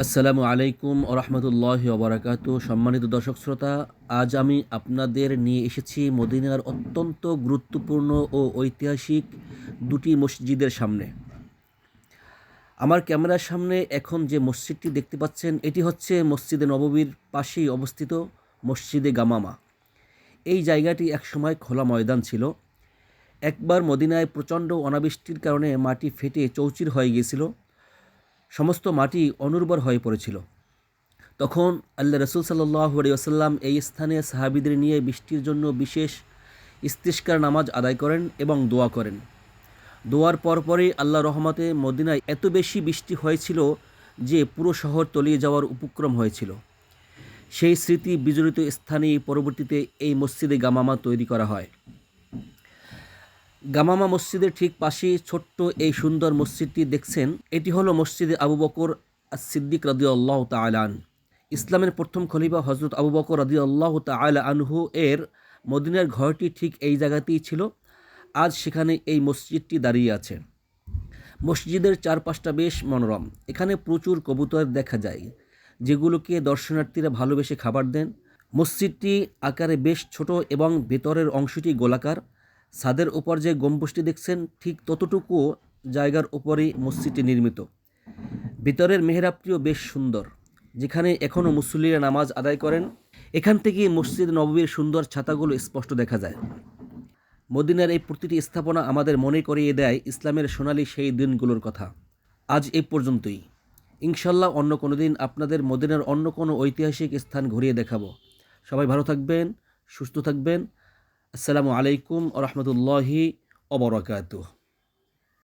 আসসালামু আলাইকুম ওরহমতুল্লাহি ওবরাকাতু। সম্মানিত দর্শক শ্রোতা, আজ আমি আপনাদের নিয়ে এসেছি মদিনার অত্যন্ত গুরুত্বপূর্ণ ও ঐতিহাসিক দুটি মসজিদের সামনে। আমার ক্যামেরার সামনে এখন যে মসজিদটি দেখতে পাচ্ছেন, এটি হচ্ছে মসজিদে নববীর পাশেই অবস্থিত মসজিদে গামামা। এই জায়গাটি একসময় খোলা ময়দান ছিল। একবার মদিনায় প্রচণ্ড অনাবৃষ্টির কারণে মাটি ফেটে চৌচির হয়ে গিয়েছিল, সমস্ত মাটি অনুর্বর হয়ে পড়েছিল। তখন আল্লাহ রসুল সাল্লাল্লাহু আলাইহি ওয়াসাল্লাম এই স্থানে সাহাবীদের নিয়ে বৃষ্টির জন্য বিশেষ ইস্তিসকার নামাজ আদায় করেন এবং দোয়া করেন। দোয়ার পরপরই আল্লাহ রহমতে মদিনায় এত বেশি বৃষ্টি হয়েছিল যে পুরো শহর তলিয়ে যাওয়ার উপক্রম হয়েছিল। সেই স্মৃতি বিজড়িত স্থানেই পরবর্তীতে এই মসজিদে গামামা তৈরি করা হয়। গামামা মসজিদের ঠিক পাশেই ছোট্ট এই সুন্দর মসজিদটি দেখছেন, এটি হলো মসজিদে আবু বকর আস-সিদ্দিক রাদিয়াল্লাহু তাআলা আনহু। ইসলামের প্রথম খলিফা হযরত আবু বকর রাদিয়াল্লাহু তাআলা আনহু এর মদিনার ঘরটি ঠিক এই জায়গাতেই ছিল। আজ সেখানে এই মসজিদটি দাঁড়িয়ে আছে। মসজিদের চারপাশটা বেশ মনোরম। এখানে প্রচুর কবুতর দেখা যায়, যেগুলোকে দর্শনার্থীরা ভালোবেসে খাবার দেন। মসজিদটি আকারে বেশ ছোট এবং ভেতরের অংশটি গোলাকার। ছাদের উপর যে গম্বুজটি দেখছেন, ঠিক ততটুকু জায়গার উপরেই মসজিদটি নির্মিত। ভিতরের মেহরাবটিও বেশ সুন্দর, যেখানে এখনও মুসল্লিরা নামাজ আদায় করেন। এখান থেকে মসজিদ নববীর সুন্দর ছাতাগুলো স্পষ্ট দেখা যায়। মদিনার এই প্রতিটি স্থাপনা আমাদের মনে করিয়ে দেয় ইসলামের সোনালি সেই দিনগুলোর কথা। আজ এই পর্যন্তই। ইনশাল্লাহ অন্য কোনো দিন আপনাদের মদিনার অন্য কোনো ঐতিহাসিক স্থান ঘুরিয়ে দেখাবো। সবাই ভালো থাকবেন, সুস্থ থাকবেন। আসসালামু আলাইকুম ওরহমতুল্লাহি ওবরাকাতুহু।